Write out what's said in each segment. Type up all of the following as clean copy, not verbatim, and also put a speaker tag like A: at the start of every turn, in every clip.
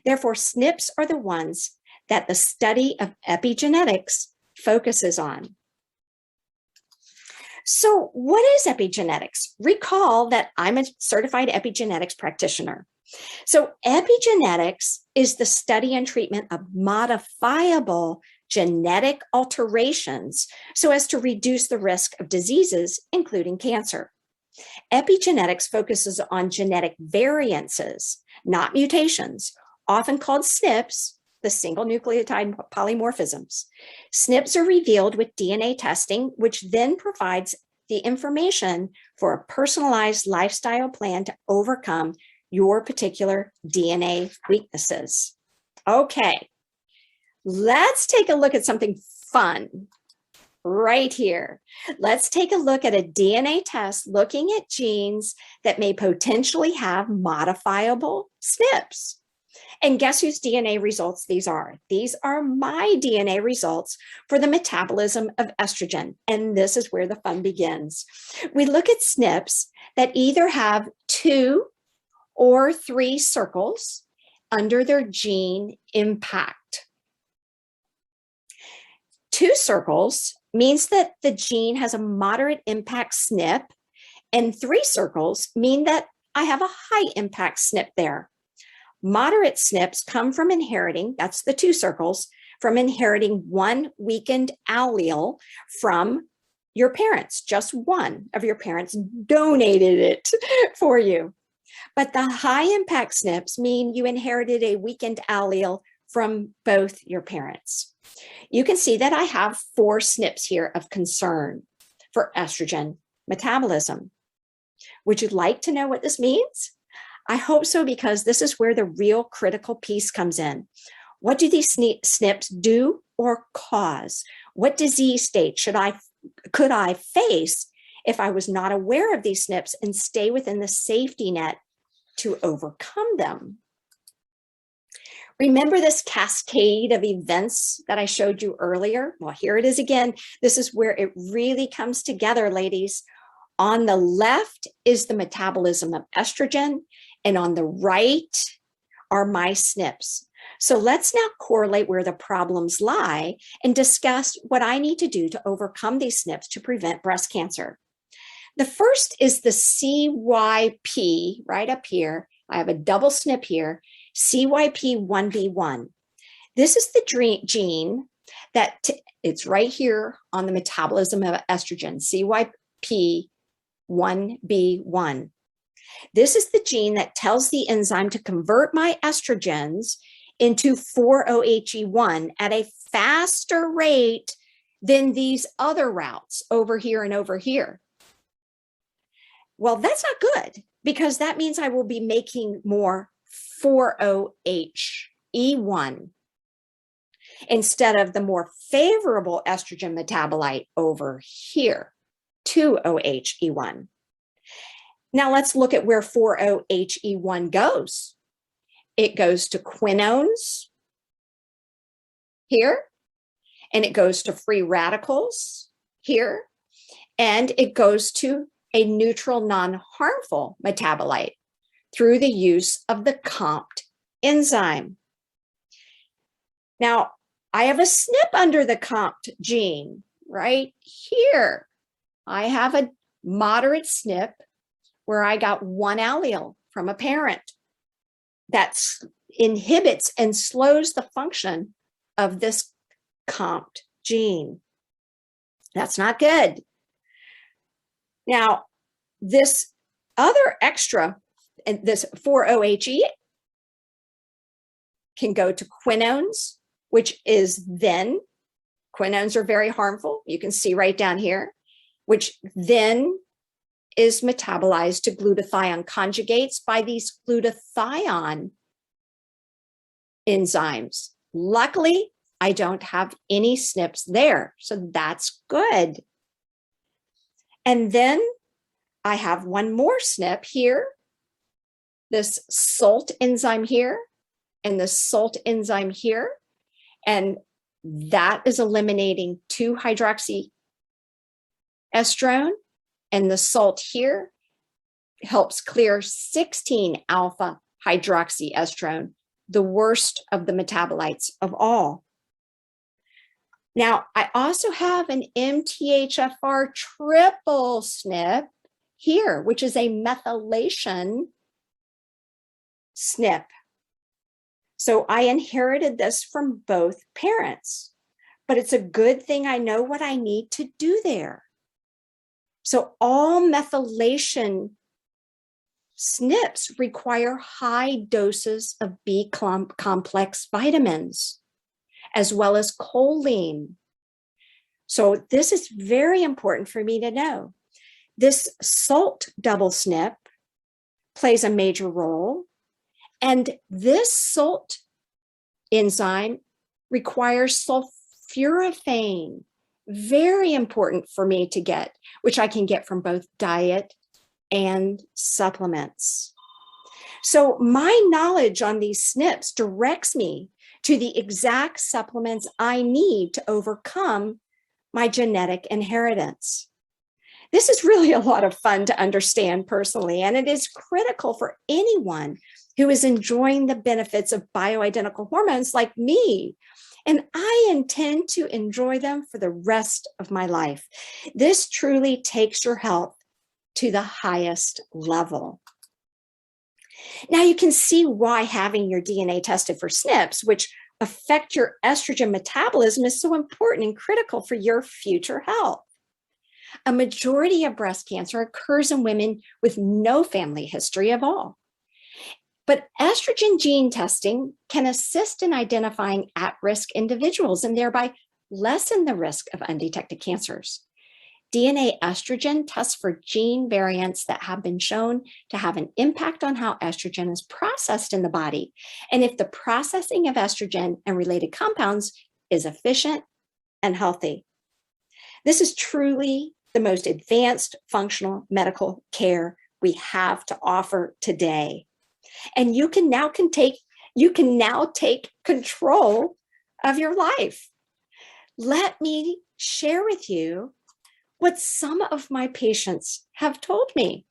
A: Therefore, SNPs are the ones that the study of epigenetics focuses on. So what is epigenetics? Recall that I'm a certified epigenetics practitioner. So epigenetics is the study and treatment of modifiable genetic alterations so as to reduce the risk of diseases, including cancer. Epigenetics focuses on genetic variances, not mutations, often called SNPs, the single nucleotide polymorphisms. SNPs are revealed with DNA testing, which then provides the information for a personalized lifestyle plan to overcome your particular DNA weaknesses. Okay, let's take a look at something fun right here. Let's take a look at a DNA test looking at genes that may potentially have modifiable SNPs. And guess whose DNA results these are? These are my DNA results for the metabolism of estrogen. And this is where the fun begins. We look at SNPs that either have 2 or 3 circles under their gene impact. 2 circles means that the gene has a moderate impact SNP, and 3 circles mean that I have a high impact SNP there. Moderate SNPs come from inheriting, that's the 2 circles, from inheriting 1 weakened allele from your parents. Just one of your parents donated it for you. But the high impact SNPs mean you inherited a weakened allele from both your parents. You can see that I have 4 SNPs here of concern for estrogen metabolism. Would you like to know what this means? I hope so, because this is where the real critical piece comes in. What do these SNPs do or cause? What disease state could I face if I was not aware of these SNPs and stay within the safety net to overcome them? Remember this cascade of events that I showed you earlier? Well, here it is again. This is where it really comes together, ladies. On the left is the metabolism of estrogen, and on the right are my SNPs. So let's now correlate where the problems lie and discuss what I need to do to overcome these SNPs to prevent breast cancer. The first is the CYP right up here. I have a double SNP here, CYP1B1. This is the gene that it's right here on the metabolism of estrogen, CYP1B1. This is the gene that tells the enzyme to convert my estrogens into 4-OHE1 at a faster rate than these other routes over here and over here. Well, that's not good, because that means I will be making more 4-OHE1 instead of the more favorable estrogen metabolite over here, 2-OHE1. Now let's look at where 4-OHE1 goes. It goes to quinones here, and it goes to free radicals here, and it goes to a neutral non-harmful metabolite through the use of the COMT enzyme. Now, I have a SNP under the COMT gene right here. I have a moderate SNP where I got 1 allele from a parent that inhibits and slows the function of this COMT gene. That's not good. Now, this other extra, this 4-OHE can go to quinones, which is then, quinones are very harmful. You can see right down here, which then is metabolized to glutathione conjugates by these glutathione enzymes. Luckily, I don't have any SNPs there, so that's good. And then I have one more SNP here, this SALT enzyme here, and the SALT enzyme here, and that is eliminating 2-hydroxyestrone, and the SALT here helps clear 16-alpha hydroxyestrone the worst of the metabolites of all. Now, I also have an MTHFR triple SNP here, which is a methylation SNP. So I inherited this from both parents, but it's a good thing I know what I need to do there. So all methylation SNPs require high doses of B complex vitamins, as well as choline. So this is very important for me to know. This salt double SNP plays a major role, and this salt enzyme requires sulforaphane, very important for me to get, which I can get from both diet and supplements. So my knowledge on these SNPs directs me to the exact supplements I need to overcome my genetic inheritance. This is really a lot of fun to understand personally, and it is critical for anyone who is enjoying the benefits of bioidentical hormones like me. And I intend to enjoy them for the rest of my life. This truly takes your health to the highest level. Now you can see why having your DNA tested for SNPs, which affect your estrogen metabolism, is so important and critical for your future health. A majority of breast cancer occurs in women with no family history at all. But estrogen gene testing can assist in identifying at-risk individuals and thereby lessen the risk of undetected cancers. DNA estrogen tests for gene variants that have been shown to have an impact on how estrogen is processed in the body, and if the processing of estrogen and related compounds is efficient and healthy. This is truly the most advanced functional medical care we have to offer today. And you can now take control of your life. Let me share with you what some of my patients have told me.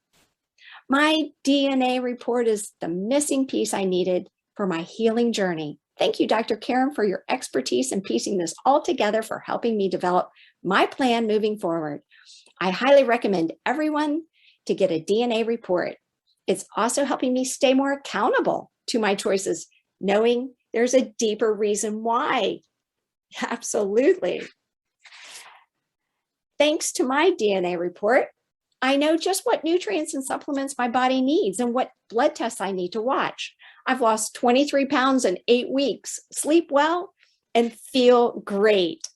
A: My DNA report is the missing piece I needed for my healing journey. Thank you, Dr. Karen, for your expertise in piecing this all together, for helping me develop my plan moving forward. I highly recommend everyone to get a DNA report. It's also helping me stay more accountable to my choices, knowing there's a deeper reason why. Absolutely. Thanks to my DNA report, I know just what nutrients and supplements my body needs and what blood tests I need to watch. I've lost 23 pounds in 8 weeks, sleep well, and feel great.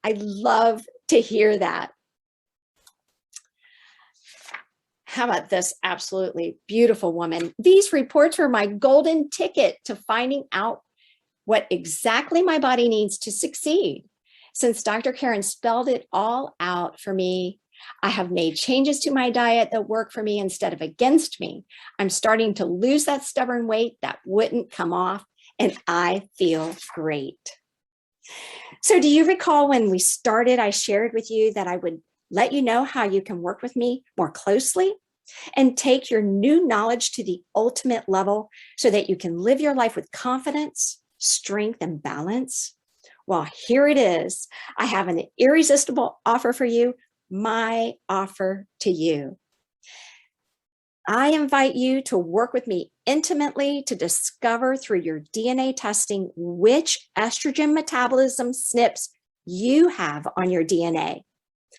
A: I love to hear that. How about this absolutely beautiful woman? These reports were my golden ticket to finding out what exactly my body needs to succeed. Since Dr. Karen spelled it all out for me, I have made changes to my diet that work for me instead of against me. I'm starting to lose that stubborn weight that wouldn't come off, and I feel great. So do you recall when we started, I shared with you that I would let you know how you can work with me more closely and take your new knowledge to the ultimate level so that you can live your life with confidence, strength, and balance? Well, here it is. I have an irresistible offer for you, my offer to you. I invite you to work with me intimately to discover through your DNA testing which estrogen metabolism SNPs you have on your DNA.